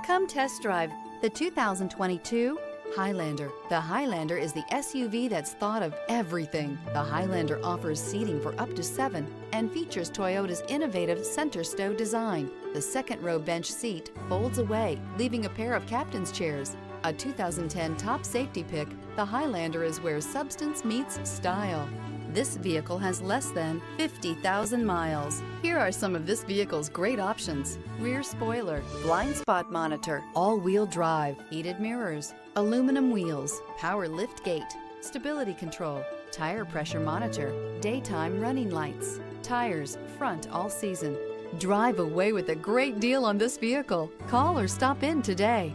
Come test drive the 2022 Highlander. The Highlander is the SUV that's thought of everything. The Highlander offers seating for up to 7 and features Toyota's innovative center stow design. The second row bench seat folds away, leaving a pair of captain's chairs. A 2010 top safety pick, the Highlander is where substance meets style. This vehicle has less than 50,000 miles. Here are some of this vehicle's great options: rear spoiler, blind spot monitor, all-wheel drive, heated mirrors, aluminum wheels, power lift gate, stability control, tire pressure monitor, daytime running lights, tires front all season. Drive away with a great deal on this vehicle. Call or stop in today.